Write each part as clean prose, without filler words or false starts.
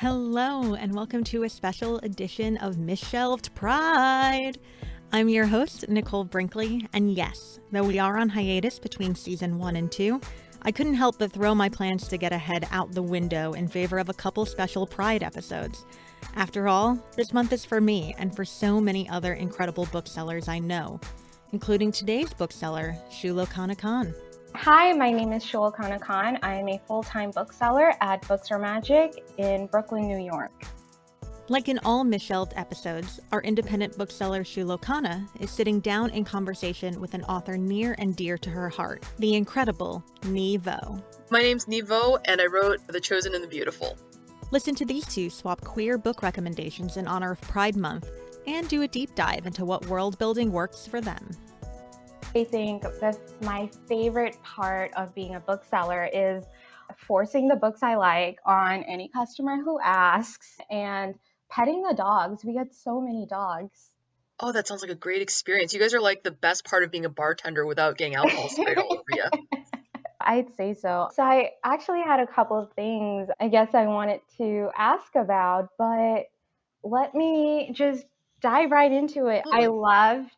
Hello, and welcome to a special edition of Misshelved Pride. I'm your host, Nicole Brinkley, and yes, though we are on hiatus between season 1 and 2, I couldn't help but throw my plans to get ahead out the window in favor of a couple special Pride episodes. After all, this month is for me and for so many other incredible booksellers I know, including today's bookseller, Shulokhana Khan. Hi, my name is Shulokhana Khan. I am a full-time bookseller at Books Are Magic in Brooklyn, New York. Like in all Misshelved episodes, our independent bookseller Shulokhana is sitting down in conversation with an author near and dear to her heart, the incredible Nghi Vo. My name's Nghi Vo, and I wrote The Chosen and the Beautiful. Listen to these two swap queer book recommendations in honor of Pride Month and do a deep dive into what world building works for them. I think that's my favorite part of being a bookseller is forcing the books I like on any customer who asks and petting the dogs. We get so many dogs. Oh, that sounds like a great experience. You guys are like the best part of being a bartender without getting alcohol sprayed all over you. I'd say so. So I actually had a couple of things I guess I wanted to ask about, but let me just dive right into it. I loved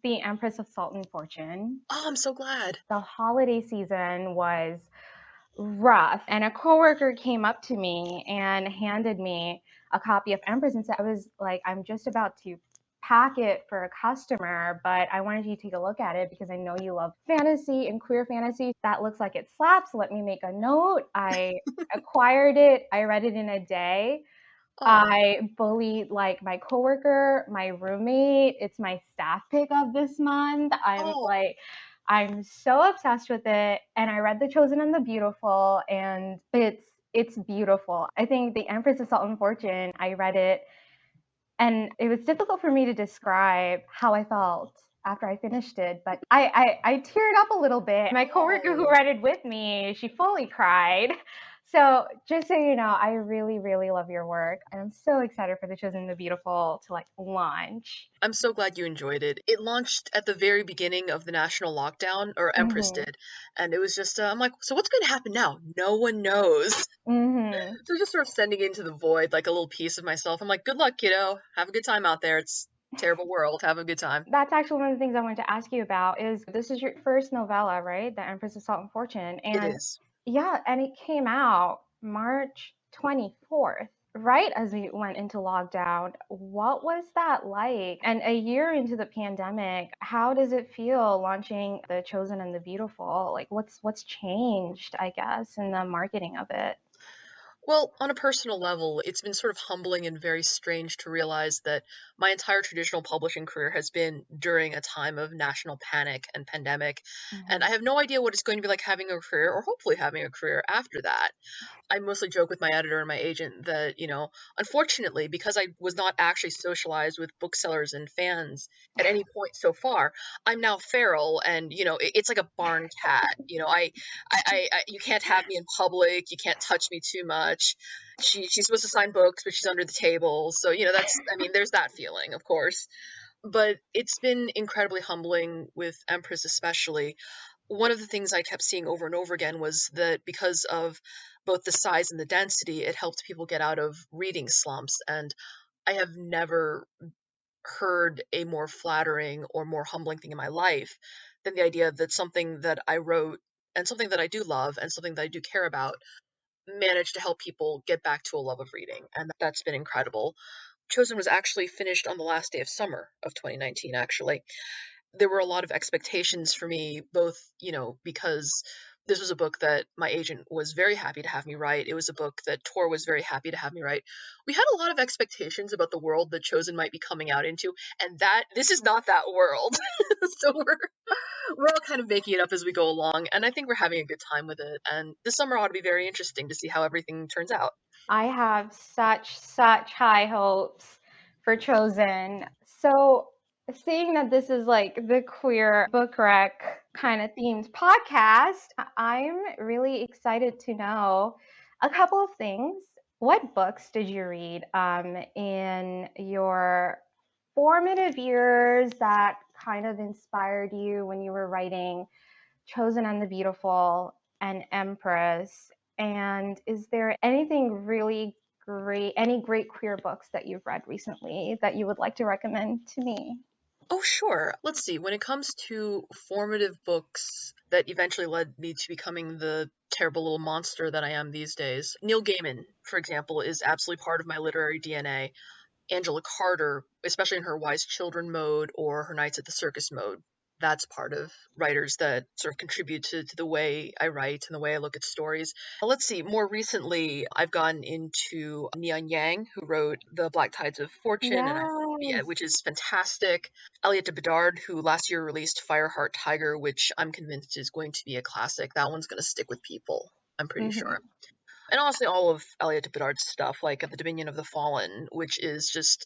The Empress of Salt and Fortune. Oh, I'm so glad. The holiday season was rough, and a coworker came up to me and handed me a copy of Empress and said, I was like, I'm just about to pack it for a customer, but I wanted you to take a look at it because I know you love fantasy and queer fantasy. That looks like it slaps. Let me make a note. I acquired it. I read it in a day. Oh, I bullied like my coworker, my roommate. It's my staff pick of this month. I'm so obsessed with it. And I read The Chosen and the Beautiful, and it's beautiful. I think The Empress of Salt and Fortune, I read it, and it was difficult for me to describe how I felt after I finished it, but I teared up a little bit. My coworker who read it with me, she fully cried. So just so you know, I really, really love your work, and I'm so excited for The Chosen and the Beautiful to launch. I'm so glad you enjoyed it. It launched at the very beginning of the national lockdown, or Empress did, and it was just, I'm like, so what's going to happen now? No one knows. So just sort of sending into the void like a little piece of myself. I'm like, good luck, kiddo. Have a good time out there. It's a terrible world. Have a good time. That's actually one of the things I wanted to ask you about. Is this is your first novella, right? The Empress of Salt and Fortune, It and is. yeah, and it came out March 24th, right as we went into lockdown. What was that like? And a year into the pandemic, how does it feel launching The Chosen and the Beautiful? Like what's changed, I guess, in the marketing of it? Well, on a personal level, it's been sort of humbling and very strange to realize that my entire traditional publishing career has been during a time of national panic and pandemic. And I have no idea what it's going to be like having a career, or hopefully having a career after that. I mostly joke with my editor and my agent that, unfortunately, because I was not actually socialized with booksellers and fans at any point so far, I'm now feral, and it's like a barn cat. You can't have me in public. You can't touch me too much. She's supposed to sign books, but she's under the table. So there's that feeling, of course. But it's been incredibly humbling with Empress, especially. One of the things I kept seeing over and over again was that because of both the size and the density, it helped people get out of reading slumps. And I have never heard a more flattering or more humbling thing in my life than the idea that something that I wrote and something that I do love and something that I do care about managed to help people get back to a love of reading. And that's been incredible. Chosen was actually finished on the last day of summer of 2019, actually. There were a lot of expectations for me, both, because this was a book that my agent was very happy to have me write. It was a book that Tor was very happy to have me write. We had a lot of expectations about the world that Chosen might be coming out into, and this is not that world. So we're all kind of making it up as we go along, and I think we're having a good time with it. And this summer ought to be very interesting to see how everything turns out. I have such high hopes for Chosen. So, seeing that this is like the queer book rec kind of themed podcast, I'm really excited to know a couple of things. What books did you read in your formative years that kind of inspired you when you were writing Chosen and the Beautiful and Empress? And is there anything really great. Any great queer books that you've read recently that you would like to recommend to me? Oh, sure. Let's see. When it comes to formative books that eventually led me to becoming the terrible little monster that I am these days, Neil Gaiman, for example, is absolutely part of my literary DNA. Angela Carter, especially in her Wise Children mode or her Nights at the Circus mode, that's part of writers that sort of contribute to the way I write and the way I look at stories. Let's see, more recently, I've gotten into Mian Yang, who wrote The Black Tides of Fortune, and yeah, Yes. which is fantastic. Elliot de Bedard, who last year released Fireheart Tiger, which I'm convinced is going to be a classic. That one's going to stick with people, I'm pretty sure. And honestly, all of Elliot de Bedard's stuff, like The Dominion of the Fallen, which is just,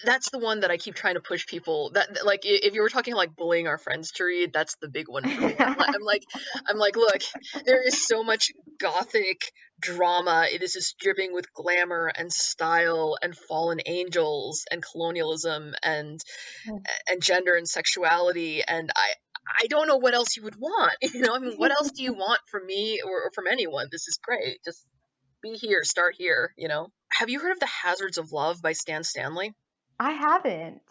that's the one that I keep trying to push people. Like, if you were talking like bullying our friends to read, that's the big one for me. I'm like, look, there is so much gothic drama. It is just dripping with glamour and style and fallen angels and colonialism and gender and sexuality, and I don't know what else you would want. I mean, what else do you want from me or from anyone? This is great. Just be here, start here. Have you heard of The Hazards of Love by Stan Stanley? I haven't.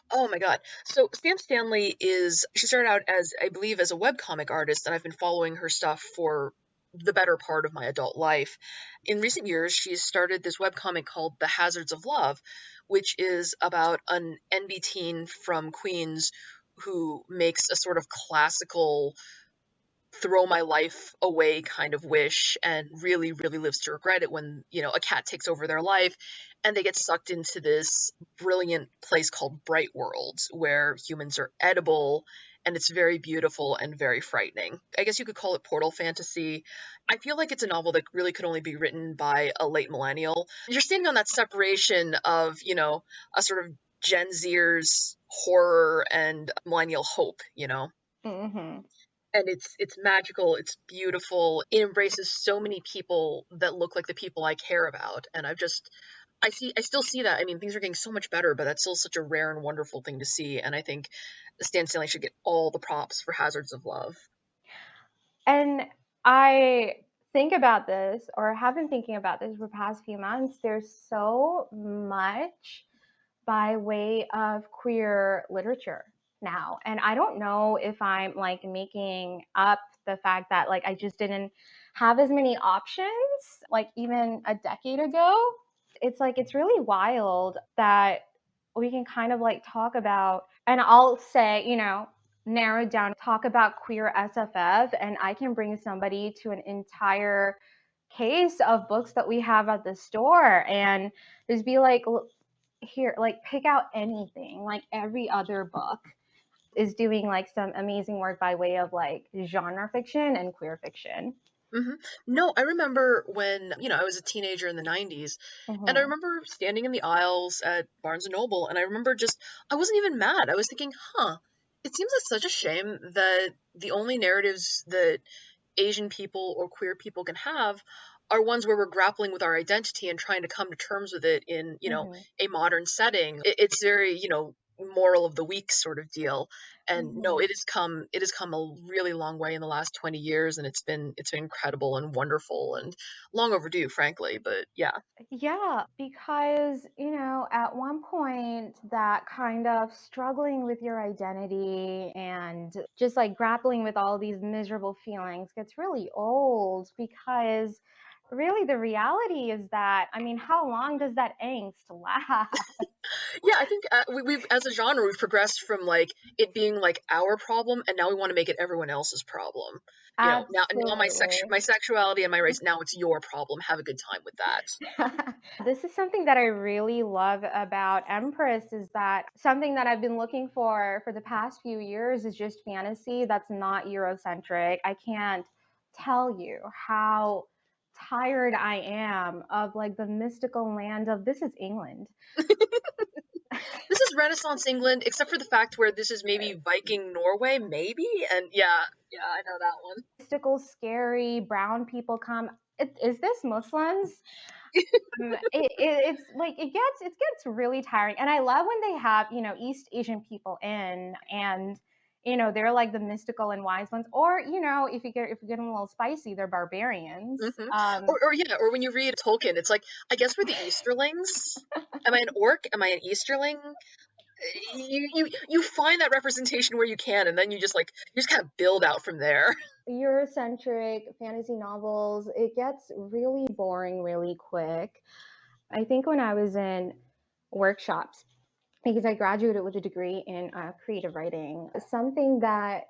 Oh my god. So Stan Stanley she started out as, I believe, as a webcomic artist, and I've been following her stuff for the better part of my adult life. In recent years, she's started this webcomic called The Hazards of Love, which is about an NB teen from Queens who makes a sort of classical throw my life away kind of wish and really, really lives to regret it when, a cat takes over their life and they get sucked into this brilliant place called Bright Worlds where humans are edible and it's very beautiful and very frightening. I guess you could call it portal fantasy. I feel like it's a novel that really could only be written by a late millennial. You're standing on that separation of, a sort of Gen Zers horror and millennial hope. Mm-hmm. And it's magical, it's beautiful, it embraces so many people that look like the people I care about, and I still see that. I mean, things are getting so much better, but that's still such a rare and wonderful thing to see, and I think Stan Stanley should get all the props for Hazards of Love. And I think about this, or have been thinking about this for the past few months. There's so much by way of queer literature now. And I don't know if I'm like making up the fact that like I just didn't have as many options like even a decade ago. It's like it's really wild that we can kind of like talk about, and I'll say, narrow down, talk about queer SFF, and I can bring somebody to an entire case of books that we have at the store and just be like, here, like pick out anything. Like every other book is doing like some amazing work by way of like genre fiction and queer fiction. Mm-hmm. No, I remember when, I was a teenager in the 90s, and I Mm-hmm. remember standing in the aisles at Barnes and Noble, and I remember I wasn't even mad. I was thinking, it seems like such a shame that the only narratives that Asian people or queer people can have are ones where we're grappling with our identity and trying to come to terms with it in, Mm-hmm. a modern setting. It's very, moral of the week sort of deal. And no, Mm-hmm. it has come a really long way in the last 20 years, and it's been incredible and wonderful and long overdue, frankly, but yeah. Yeah, because, at one point, that kind of struggling with your identity and just like grappling with all these miserable feelings gets really old because really the reality is that, I mean, how long does that angst last? Yeah, I think we've as a genre we've progressed from like it being like our problem, and now we want to make it everyone else's problem. Now Absolutely. my sexuality and my race, now it's your problem. Have a good time with that. This is something that I really love about Empress is that something that I've been looking for the past few years is just fantasy that's not Eurocentric. I can't tell you how tired I am of like the mystical land of this is England. This is Renaissance England, except for the fact where this is maybe Viking Norway, maybe, and yeah, I know that one. Mystical, scary, brown people come. Is this Muslims? It's like it gets really tiring, and I love when they have East Asian people in, and they're like the mystical and wise ones. Or, if you get them a little spicy, they're barbarians. Or when you read Tolkien, it's like, I guess we're the Easterlings. Am I an orc? Am I an Easterling? You find that representation where you can, and then you just kind of build out from there. Eurocentric fantasy novels, it gets really boring really quick. I think when I was in workshops, because I graduated with a degree in creative writing, something that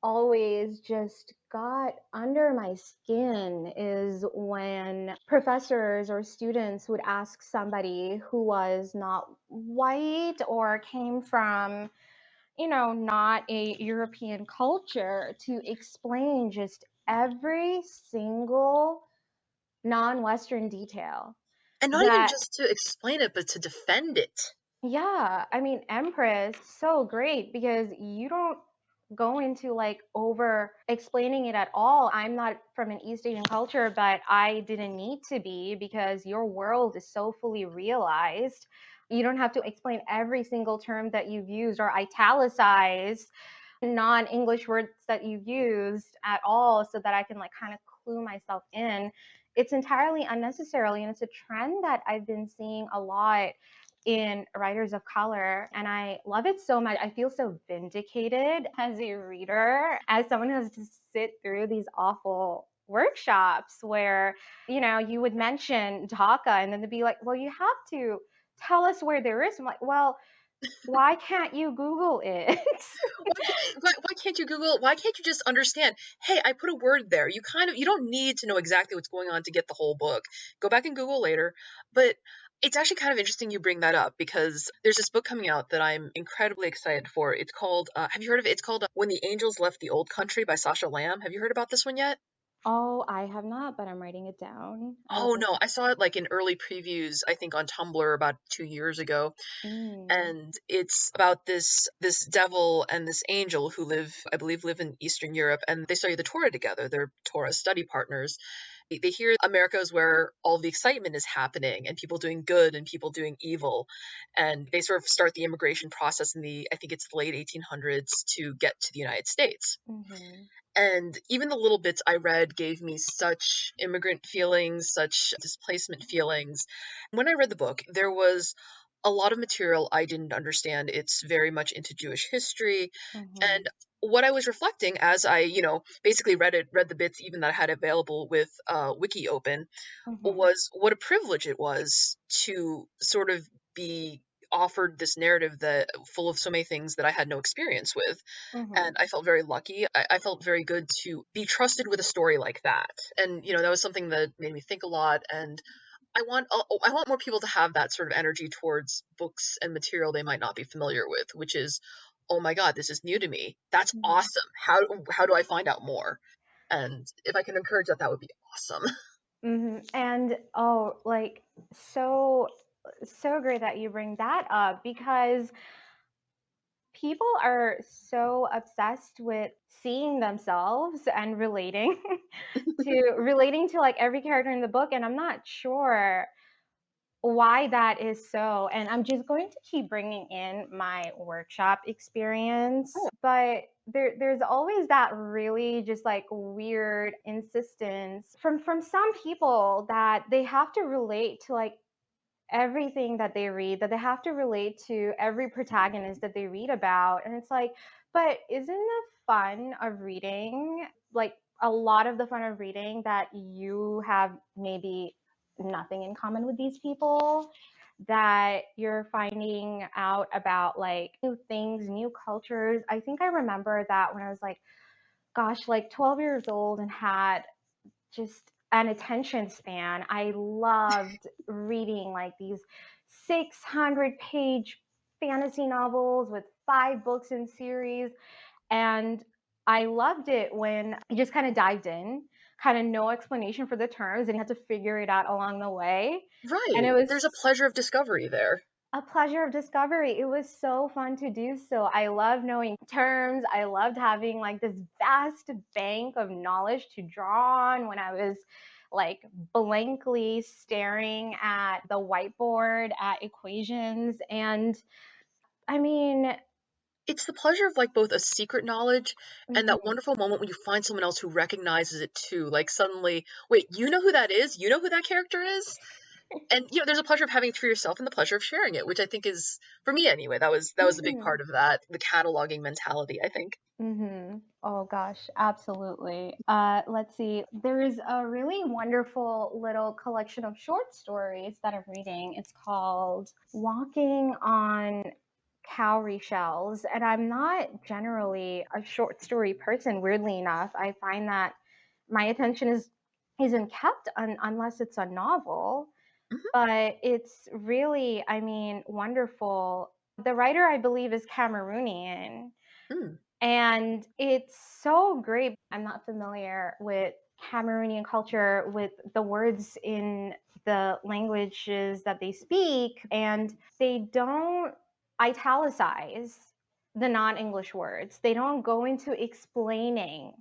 always just got under my skin is when professors or students would ask somebody who was not white or came from, not a European culture to explain just every single non-Western detail. And not even That, just to explain it, but to defend it. yeah, I mean, Empress, so great because you don't go into like over explaining it at all. I'm not from an East Asian culture, but I didn't need to be because your world is so fully realized. You don't have to explain every single term that you've used or italicize non-English words that you've used at all so that I can like kind of clue myself in. It's entirely unnecessarily, and it's a trend that I've been seeing a lot in writers of color, and I love it so much. I feel so vindicated as a reader, as someone who has to sit through these awful workshops where, you would mention Dhaka and then they'd be like, well, you have to tell us where there is. I'm like, well, why can't you Google it? Why can't you Google? Why can't you just understand? Hey, I put a word there. You don't need to know exactly what's going on to get the whole book. Go back and Google later. But it's actually kind of interesting you bring that up because there's this book coming out that I'm incredibly excited for. It's called, have you heard of it? It's called When the Angels Left the Old Country by Sasha Lamb. Have you heard about this one yet? Oh, I have not, but I'm writing it down. Oh no, I saw it like in early previews, I think on Tumblr about 2 years ago. Mm. And it's about this devil and this angel who live in Eastern Europe, and they study the Torah together. They're Torah study partners. They hear America is where all the excitement is happening and people doing good and people doing evil, and they sort of start the immigration process in the I think it's the late 1800s to get to the United States. Mm-hmm. And even the little bits I read gave me such immigrant feelings, such displacement feelings. When I read the book, there was a lot of material I didn't understand. It's very much into Jewish history. Mm-hmm. And what I was reflecting as I, basically read the bits even that I had available with Wiki open, Mm-hmm. was what a privilege it was to sort of be offered this narrative that full of so many things that I had no experience with. Mm-hmm. And I felt very lucky. I felt very good to be trusted with a story like that. And that was something that made me think a lot. And I want more people to have that sort of energy towards books and material they might not be familiar with, which is, oh my god, this is new to me. That's awesome. How do I find out more? And if I can encourage that, that would be awesome. Mm-hmm. And oh, like so so great that you bring that up because people are so obsessed with seeing themselves and relating to like every character in the book, and I'm not sure why that is so. And I'm just going to keep bringing in my workshop experience, Oh, but there's always that really just like weird insistence from some people that they have to relate to like everything that they read, that they have to relate to every protagonist that they read about. And it's like, but isn't the fun of reading, like a lot of the fun of reading, that you have maybe nothing in common with these people? That you're finding out about like new things, new cultures. I think I remember that when I was like, gosh, like 12 years old and had just an attention span. I loved reading like these 600-page fantasy novels with 5 books in series. And I loved it when I just kind of dived in, kind of no explanation for the terms, and you had to figure it out along the way. And right. it was There's a pleasure of discovery there. a pleasure of discovery. It was so fun to do so. I love knowing terms. I loved having like this vast bank of knowledge to draw on when I was like blankly staring at the whiteboard at equations. And I mean, It's the pleasure of like both a secret knowledge and that Mhm. wonderful moment when you find someone else who recognizes it too. Like suddenly, wait, you know who that is? You know who that character is? And there's a pleasure of having it for yourself and the pleasure of sharing it, which I think is, for me anyway, that was a big Mhm. part of that, the cataloging mentality, I think. Oh gosh, absolutely. Let's see. There's a really wonderful little collection of short stories that I'm reading. It's called Walking on Cowrie Shells. And I'm not generally a short story person, weirdly enough. I find that my attention isn't kept unless it's a novel. Hmm. But it's really, I mean, wonderful. The writer, I believe, is Cameroonian. Mm. And it's so great. I'm not familiar with Cameroonian culture, with the words in the languages that they speak, and they don't italicize the non English words. They don't go into explaining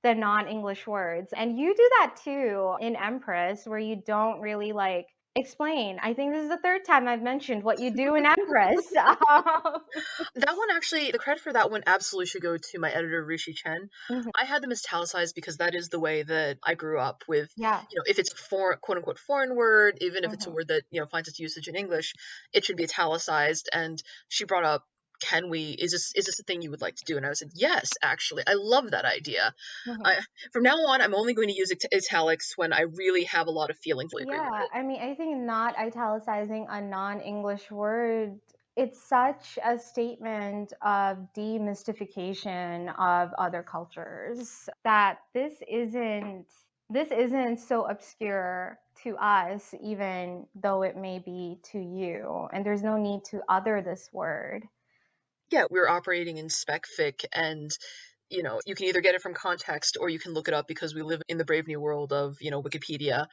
the non English words. And you do that too in Empress, where you don't really like explain. I think this is the third time I've mentioned what you do in Empress. That one actually, the credit for that one absolutely should go to my editor, Rishi Chen. Mhm. I had them as italicized because that is the way that I grew up with, Yeah. if it's a foreign, quote unquote, foreign word, even if it's a Mhm. word that, finds its usage in English, it should be italicized. And she brought up, is this a thing you would like to do? And I said, yes, actually, I love that idea. Mhm. I, from now on, I'm only going to use italics when I really have a lot of feelings. I agree with Yeah, it. I mean, I think not italicizing a non-English word, it's such a statement of demystification of other cultures that this isn't so obscure to us, even though it may be to you. And there's no need to other this word. Yeah, we're operating in spec fic, and you can either get it from context or you can look it up because we live in the brave new world of, Wikipedia,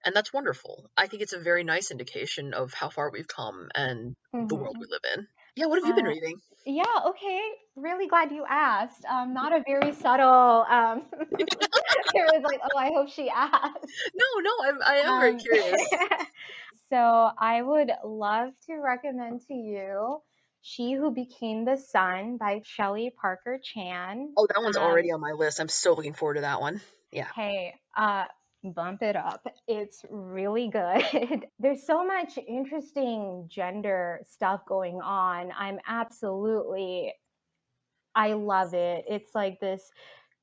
and that's wonderful. I think it's a very nice indication of how far we've come and the world Hmm. we live in. Yeah, what have you been Uh, reading? yeah, okay. Really glad you asked. Not a very subtle. It was like, oh, I hope she asked. No, I am very Um, curious. so I would love to recommend to you She Who Became the Sun by Shelley Parker Chan. Oh, that one's Um, already on my list. I'm so looking forward to that one. Yeah. hey, bump it up. It's really good. There's so much interesting gender stuff going on. I love it. It's like this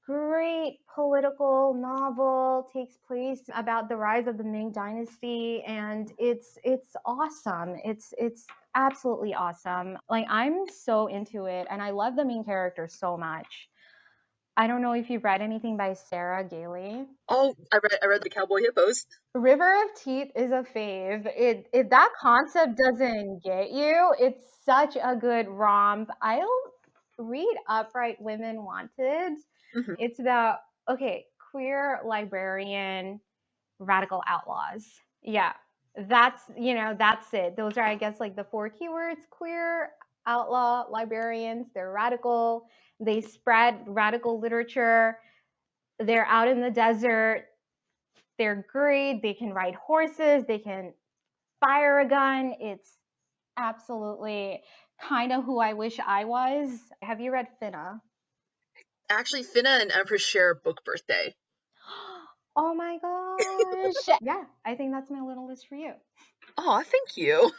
great political novel, takes place about the rise of the Ming Dynasty, and it's awesome. It's absolutely awesome. Like I'm so into it, and I love the main character so much. I don't know if you've read anything by Sarah Gailey. Oh, I read the Cowboy Hippos. River of Teeth is a fave. If that concept doesn't get you, it's such a good romp. I'll read Upright Women Wanted. Hmm. It's about, okay, queer librarian radical outlaws. Yeah. That's it. Those are, I guess, like the four keywords: queer, outlaw, librarians. They're radical. They spread radical literature. They're out in the desert. They're great. They can ride horses. They can fire a gun. It's absolutely kind of who I wish I was. Have you read Finna? Actually, Finna and Empress share a book birthday. Oh my gosh. Yeah, I think that's my little list for you. Oh, thank you.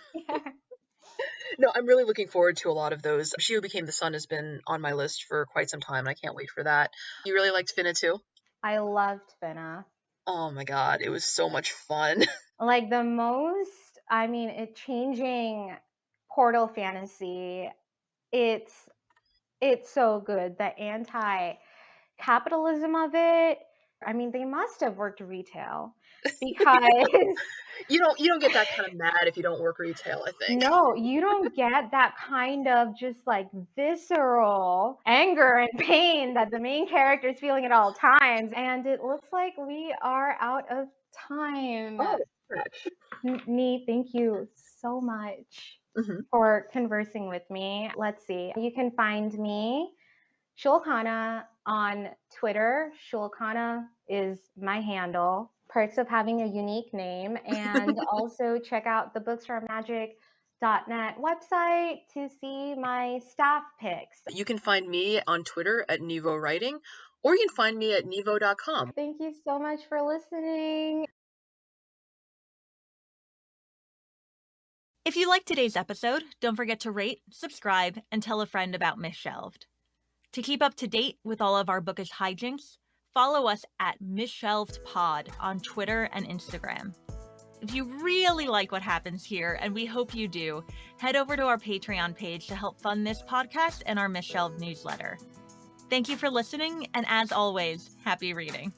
No, I'm really looking forward to a lot of those. She Who Became the Sun has been on my list for quite some time, and I can't wait for that. You really liked Finna too? I loved Finna. Oh my god, it was so much fun. Like the most, I mean, it changing portal fantasy. It's it's so good. The anti-capitalism of it. I mean, they must have worked retail because You don't get that kind of mad if you don't work retail, I think. no, you don't get that kind of just like visceral anger and pain that the main character is feeling at all times. And it looks like we are out of time. Oh, gosh. Nee, thank you so much Hmm. for conversing with me. Let's see. You can find me, Shulokhana, on Twitter. Shulokhana is my handle. Perks of having a unique name. And also check out the Bookstore Magic Net website to see my staff pics. You can find me on Twitter at Nghi Vo Writing, or you can find me at nghivo.com. Thank you so much for listening. If you liked today's episode, don't forget to rate, subscribe, and tell a friend about Misshelved. To keep up to date with all of our bookish hijinks, follow us at Misshelved Pod on Twitter and Instagram. If you really like what happens here, and we hope you do, head over to our Patreon page to help fund this podcast and our Misshelved newsletter. Thank you for listening, and as always, happy reading.